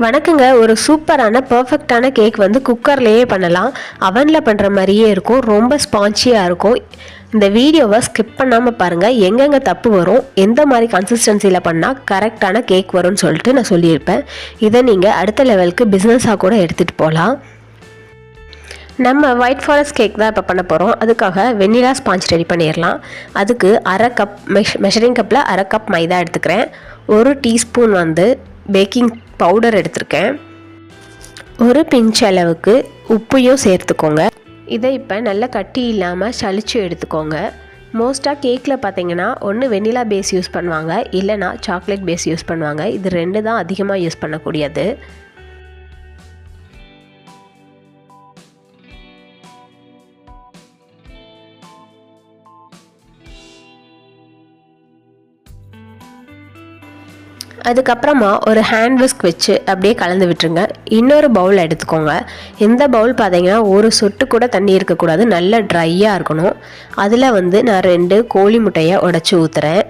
வணக்கங்க. ஒரு சூப்பரான பெர்ஃபெக்ட்டான கேக் வந்து குக்கர்லேயே பண்ணலாம். அவனில் பண்ணுற மாதிரியே இருக்கும். ரொம்ப ஸ்பான்ச்சியாக இருக்கும். இந்த வீடியோவை ஸ்கிப் பண்ணாமல் பாருங்கள். எங்கெங்கே தப்பு வரும், எந்த மாதிரி கன்சிஸ்டன்சியில் பண்ணால் கரெக்டான கேக் வரும்னு சொல்லிட்டு நான் சொல்லியிருப்பேன். இதை நீங்கள் அடுத்த லெவலுக்கு பிஸ்னஸாக கூட எடுத்துகிட்டு போகலாம். நம்ம ஒயிட் ஃபாரஸ்ட் கேக் தான் இப்போ பண்ண போகிறோம். அதுக்காக வெண்ணிலா ஸ்பாஞ்ச் ரெடி பண்ணிடலாம். அதுக்கு அரை கப் மெஷரிங் கப்பில் அரை கப் மைதா எடுத்துக்கிறேன். 1 டீஸ்பூன் வந்து பேக்கிங் பவுடர் எடுத்திருக்கேன். ஒரு பிஞ்ச் அளவுக்கு உப்பையும் சேர்த்துக்கோங்க. இதை இப்போ நல்லா கட்டி இல்லாமல் சளிச்சு எடுத்துக்கோங்க. மோஸ்ட்டாக கேக்கில் பார்த்தீங்கன்னா ஒன்று வெண்ணிலா பேஸ் யூஸ் பண்ணுவாங்க, இல்லைனா சாக்லேட் பேஸ் யூஸ் பண்ணுவாங்க. இது 2 தான் அதிகமாக யூஸ் பண்ணக்கூடியது. அதுக்கப்புறமா ஒரு ஹேண்ட் விஸ்க் வச்சு அப்படியே கலந்து விட்டுருங்க. இன்னொரு பவுல் எடுத்துக்கோங்க. இந்த பவுல் பார்த்தீங்கன்னா ஒரு சொட்டு கூட தண்ணி இருக்கக்கூடாது, நல்லா ட்ரையாக இருக்கணும். அதில் வந்து நான் 2 கோழி முட்டையை உடச்சி ஊற்றுறேன்.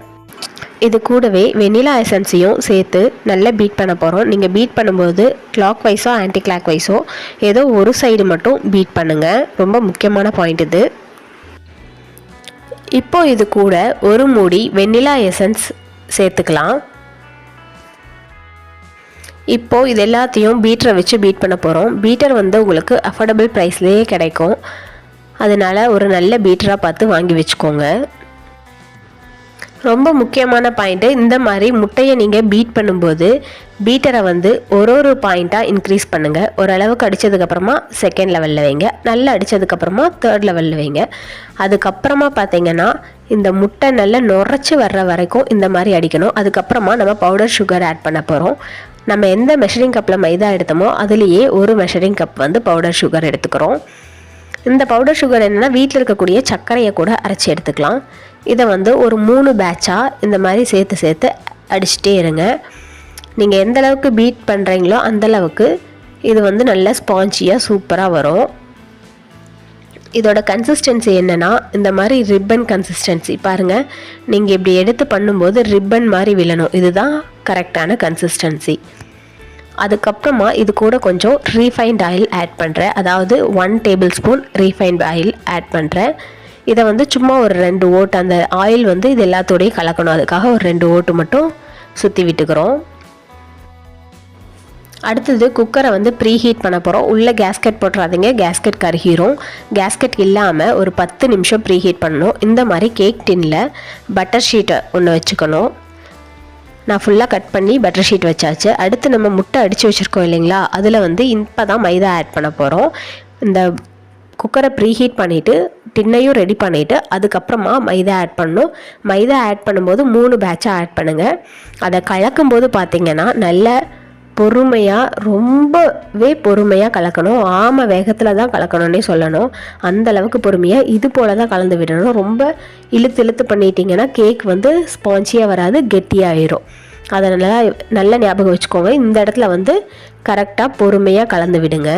இது கூடவே வெண்ணிலா எசன்ஸையும் சேர்த்து நல்லா பீட் பண்ண போகிறோம். நீங்கள் பீட் பண்ணும்போது கிளாக் வைஸோ ஆன்டி கிளாக் வைஸோ ஏதோ ஒரு சைடு மட்டும் பீட் பண்ணுங்கள். ரொம்ப முக்கியமான பாயிண்ட் இது. இப்போ இது கூட ஒரு மூடி வெண்ணிலா எசன்ஸ் சேர்த்துக்கலாம். இப்போது இது எல்லாத்தையும் பீட்டரை வச்சு பீட் பண்ண போகிறோம். பீட்டர் வந்து உங்களுக்கு அஃபோர்டபுள் ப்ரைஸ்லேயே கிடைக்கும். அதனால் ஒரு நல்ல பீட்டராக பார்த்து வாங்கி வச்சுக்கோங்க. ரொம்ப முக்கியமான பாயிண்ட்டு, இந்த மாதிரி முட்டையை நீங்கள் பீட் பண்ணும்போது பீட்டரை வந்து ஒரு பாயிண்ட்டாக இன்க்ரீஸ் பண்ணுங்கள். ஓரளவுக்கு அடித்ததுக்கப்புறமா 2nd லெவலில் வைங்க, நல்லா அடித்ததுக்கப்புறமா 3rd லெவலில் வைங்க. அதுக்கப்புறமா பார்த்தீங்கன்னா இந்த முட்டை நல்லா நுரைச்சி வர்ற வரைக்கும் இந்த மாதிரி அடிக்கணும். அதுக்கப்புறமா நம்ம பவுடர் சுகர் ஆட் பண்ண போகிறோம். நம்ம எந்த மெஷரிங் கப்பில் மைதா எடுத்தோமோ அதுலேயே ஒரு மெஷரிங் கப் வந்து பவுடர் சுகர் எடுத்துக்கிறோம். இந்த பவுடர் சுகர் என்னென்னா வீட்டில் இருக்கக்கூடிய சர்க்கரையை கூட அரைச்சி எடுத்துக்கலாம். இதை வந்து ஒரு 3 பேட்சாக இந்த மாதிரி சேர்த்து அடிச்சுட்டே இருங்க. நீங்கள் எந்த அளவுக்கு பீட் பண்ணுறீங்களோ அந்தளவுக்கு இது வந்து நல்ல ஸ்பான்ச்சியாக சூப்பராக வரும். இதோட கன்சிஸ்டன்சி என்னென்னா இந்த மாதிரி ரிப்பன் கன்சிஸ்டன்சி பாருங்கள். நீங்கள் இப்படி எடுத்து பண்ணும்போது ரிப்பன் மாதிரி விழணும். இதுதான் கரெக்டான கன்சிஸ்டன்சி. அதுக்கப்புறமா இது கூட கொஞ்சம் ரீஃபைண்ட் ஆயில் ஆட் பண்ணுறேன். அதாவது 1 table spoon refined oil add பண்ணுறேன். இதை வந்து சும்மா ஒரு 2 ஓட்டு அந்த ஆயில் வந்து இது எல்லாத்தோடையும் கலக்கணும். அதுக்காக ஒரு 2 ஓட்டு மட்டும் சுற்றி விட்டுக்கிறோம். அடுத்தது குக்கரை வந்து ப்ரீ ஹீட் பண்ண போகிறோம். உள்ளே கேஸ்கெட் போட்டுறாதீங்க, கேஸ்கெட் கருகிரும். கேஸ்கெட் இல்லாமல் ஒரு 10 நிமிஷம் ப்ரீ ஹீட் பண்ணணும். இந்த மாதிரி கேக் டின்னில் பட்டர் ஷீட்டை ஒன்று வச்சுக்கணும். நான் ஃபுல்லாக கட் பண்ணி பட்டர் ஷீட் வச்சாச்சு. அடுத்து நம்ம முட்டை அடித்து வச்சுருக்கோம் இல்லைங்களா, அதில் வந்து இப்போ தான் மைதா ஆட் பண்ண போகிறோம். இந்த குக்கரை ப்ரீ ஹீட் பண்ணிவிட்டு டின்னையும் ரெடி பண்ணிவிட்டு அதுக்கப்புறமா மைதா ஆட் பண்ணணும். மைதா ஆட் பண்ணும்போது 3 பேட்சாக ஆட் பண்ணுங்கள். அதை கலக்கும்போது பார்த்திங்கன்னா நல்ல பொறுமையாக, ரொம்பவே பொறுமையாக கலக்கணும். ஆமை வேகத்தில் தான் கலக்கணும்னே சொல்லணும். அந்தளவுக்கு பொறுமையாக இது போல் தான் கலந்து விடணும். ரொம்ப இழுத்து பண்ணிட்டீங்கன்னா கேக் வந்து ஸ்பான்ச்சியாக வராது, கெட்டியாகிடும். அதனால் நல்ல ஞாபகம் வச்சுக்கோங்க. இந்த இடத்துல வந்து கரெக்டாக பொறுமையாக கலந்து விடுங்க.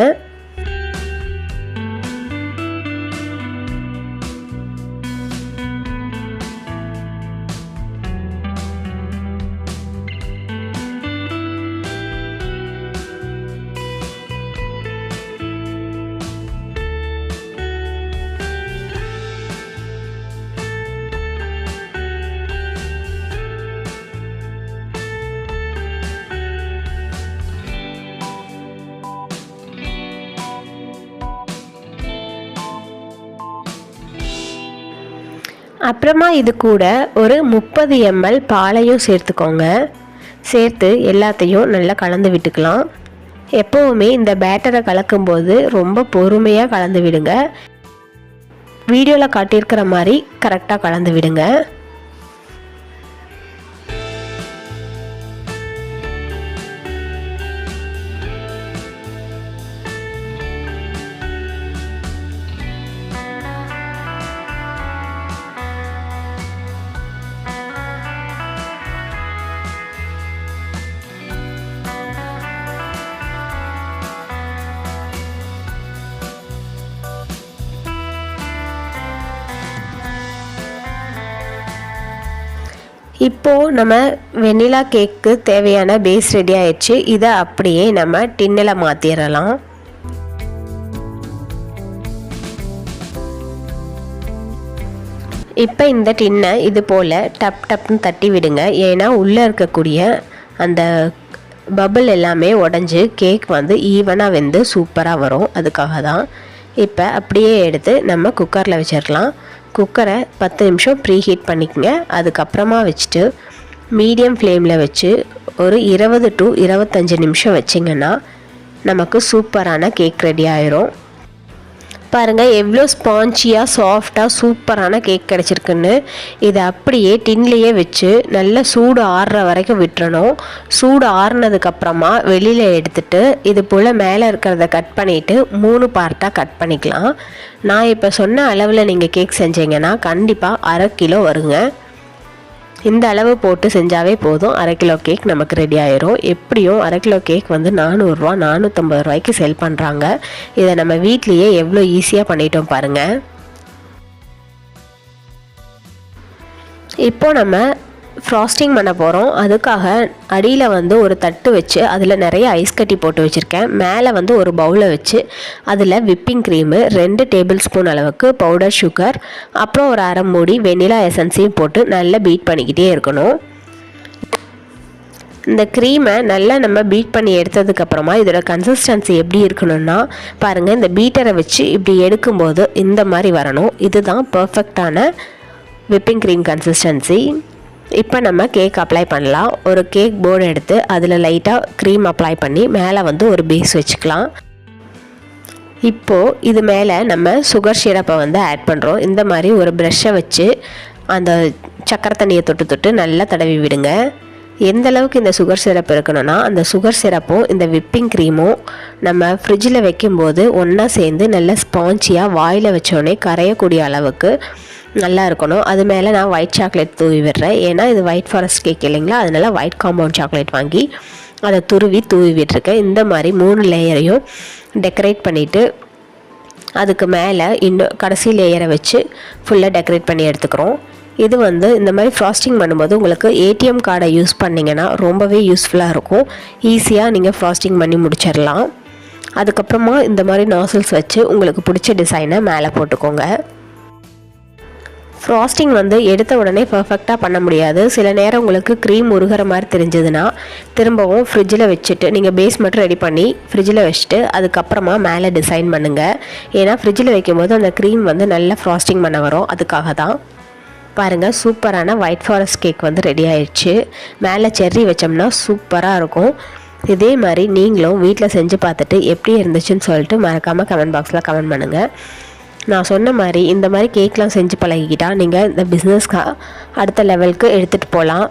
அப்புறமா இது கூட ஒரு 30 ml பாலையும் சேர்த்துக்கோங்க. சேர்த்து எல்லாத்தையும் நல்லா கலந்து விட்டுக்கலாம். எப்போவுமே இந்த பேட்டரை கலக்கும்போது ரொம்ப பொறுமையாக கலந்து விடுங்க. வீடியோவில் காட்டியிருக்கிற மாதிரி கரெக்டாக கலந்து விடுங்க. இப்போது நம்ம வெண்ணிலா கேக்கு தேவையான பேஸ் ரெடி ஆயிடுச்சு. இதை அப்படியே நம்ம டின்னில் மாற்றிடலாம். இப்போ இந்த டின்னை இது போல் டப்னு தட்டி விடுங்க. ஏன்னா உள்ளே இருக்கக்கூடிய அந்த பபிள் எல்லாமே உடஞ்சி கேக் வந்து ஈவனாக வெந்து சூப்பராக வரும். அதுக்காக தான். இப்போ அப்படியே எடுத்து நம்ம குக்கரில் வச்சிடலாம். குக்கரை 10 நிமிஷம் ப்ரீ ஹீட் பண்ணிக்கங்க. அதுக்கப்புறமா வச்சுட்டு மீடியம் ஃப்ளேமில் வச்சு ஒரு 20 to 25 நிமிஷம் வச்சிங்கன்னா நமக்கு சூப்பரான கேக் ரெடி ஆயிரும். பாருங்கள் எவ்வளோ ஸ்பான்ச்சியாக சாஃப்டாக சூப்பரான கேக் கிடச்சிருக்குன்னு. இதை அப்படியே டின்லேயே வச்சு நல்லா சூடு ஆறுற வரைக்கும் விட்டுறணும். சூடு ஆறுனதுக்கப்புறமா வெளியில் எடுத்துகிட்டு இது போல் மேலே இருக்கிறத கட் பண்ணிவிட்டு 3 பார்ட்டாக கட் பண்ணிக்கலாம். நான் இப்போ சொன்ன அளவில் நீங்கள் கேக் செஞ்சீங்கன்னா கண்டிப்பாக 1/2 கிலோ வருங்க. இந்த அளவு போட்டு செஞ்சாவே போதும். 1/2 கிலோ கேக் நமக்கு ரெடி ஆயிரும். எப்படியும் 1/2 கிலோ கேக் வந்து 400 ரூபா 450 ரூபாய்க்கு செல் பண்ணுறாங்க. இதை நம்ம வீட்லேயே எவ்வளோ ஈஸியாக பண்ணிட்டோம் பாருங்கள். இப்போ நம்ம ஃப்ராஸ்டிங் பண்ண போகிறோம். அதுக்காக அடியில் வந்து ஒரு தட்டு வச்சு அதில் நிறைய ஐஸ் கட்டி போட்டு வச்சுருக்கேன். மேலே வந்து ஒரு பவுலில் வச்சு அதில் விப்பிங் க்ரீமு 2 டேபிள் ஸ்பூன் அளவுக்கு பவுடர் சுகர் அப்புறம் ஒரு 1/2 மூடி வெண்ணிலா எசன்ஸையும் போட்டு நல்லா பீட் பண்ணிக்கிட்டே இருக்கணும். இந்த க்ரீமை நல்லா நம்ம பீட் பண்ணி எடுத்ததுக்கப்புறமா இதோட கன்சிஸ்டன்சி எப்படி இருக்கணும்னா பாருங்கள், இந்த பீட்டரை வச்சு இப்படி எடுக்கும்போது இந்த மாதிரி வரணும். இதுதான் பர்ஃபெக்டான விப்பிங் க்ரீம் கன்சிஸ்டன்சி. இப்போ நம்ம கேக் அப்ளை பண்ணலாம். ஒரு கேக் போர்டு எடுத்து அதில் லைட்டாக க்ரீம் அப்ளை பண்ணி மேலே வந்து ஒரு பேஸ் வச்சுக்கலாம். இப்போது இது மேலே நம்ம சுகர் சிரப்பை வந்து ஆட் பண்ணுறோம். இந்த மாதிரி ஒரு ப்ரஷ்ஷை வச்சு அந்த சக்கரை தண்ணியை தொட்டு நல்லா தடவி விடுங்க. எந்த அளவுக்கு இந்த சுகர் சிரப் இருக்கணும்னா அந்த சுகர் சிரப்பும் இந்த விப்பிங் க்ரீமும் நம்ம ஃப்ரிட்ஜில் வைக்கும்போது ஒன்றா சேர்ந்து நல்லா ஸ்பான்ச்சியாக வாயில் வச்சோடனே கரையக்கூடிய அளவுக்கு நல்லா இருக்கணும். அது மேலே நான் ஒயிட் சாக்லேட் தூவி விடுறேன். ஏன்னா இது ஒயிட் ஃபாரஸ்ட் கேக் இல்லைங்களா, அதனால் ஒயிட் காம்பவுண்ட் சாக்லேட் வாங்கி அதை தூவி விட்டுருக்கேன். இந்த மாதிரி 3 லேயரையும் டெக்கரேட் பண்ணிவிட்டு அதுக்கு மேலே இன்னும் கடைசி லேயரை வச்சு ஃபுல்லாக டெக்கரேட் பண்ணி எடுத்துக்கிறோம். இது வந்து இந்த மாதிரி ஃப்ராஸ்டிங் பண்ணும்போது உங்களுக்கு ஏடிஎம் கார்டை யூஸ் பண்ணிங்கன்னா ரொம்பவே யூஸ்ஃபுல்லாக இருக்கும். ஈஸியாக நீங்கள் ஃப்ராஸ்டிங் பண்ணி முடிச்சிடலாம். அதுக்கப்புறமா இந்த மாதிரி நாசல்ஸ் வச்சு உங்களுக்கு பிடிச்ச டிசைனை மேலே போட்டுக்கோங்க. ஃப்ராஸ்டிங் வந்து எடுத்த உடனே பர்ஃபெக்டாக பண்ண முடியாது. சில நேரம் உங்களுக்கு க்ரீம் உருகிற மாதிரி தெரிஞ்சதுன்னா திரும்பவும் ஃப்ரிட்ஜில் வச்சுட்டு நீங்கள் பேஸ் மட்டும் ரெடி பண்ணி ஃப்ரிட்ஜில் வச்சுட்டு அதுக்கப்புறமா மேலே டிசைன் பண்ணுங்கள். ஏன்னா ஃப்ரிட்ஜில் வைக்கும்போது அந்த க்ரீம் வந்து நல்லா ஃப்ராஸ்டிங் பண்ண வரும். அதுக்காக தான். பாருங்கள், சூப்பரான ஒயிட் ஃபாரஸ்ட் கேக் வந்து ரெடி ஆயிடுச்சு. மேலே செர்ரி வச்சோம்னா சூப்பராக இருக்கும். இதே மாதிரி நீங்களும் வீட்டில் செஞ்சு பார்த்துட்டு எப்படி இருந்துச்சுன்னு சொல்லிட்டு மறக்காமல் கமெண்ட் பாக்ஸில் கமெண்ட் பண்ணுங்கள். நான் சொன்ன மாதிரி இந்த மாதிரி கேக்லாம் செஞ்சு பழகிக்கிட்டால் நீங்கள் இந்த பிஸ்னஸ்க்கு அடுத்த லெவலுக்கு எடுத்துகிட்டு போகலாம்.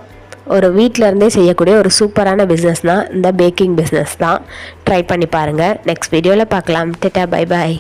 ஒரு வீட்டிலருந்தே செய்யக்கூடிய ஒரு சூப்பரான பிஸ்னஸ் தான் இந்த பேக்கிங் பிஸ்னஸ் தான். ட்ரை பண்ணி பாருங்கள். நெக்ஸ்ட் வீடியோவில் பார்க்கலாம். Data, bye bye.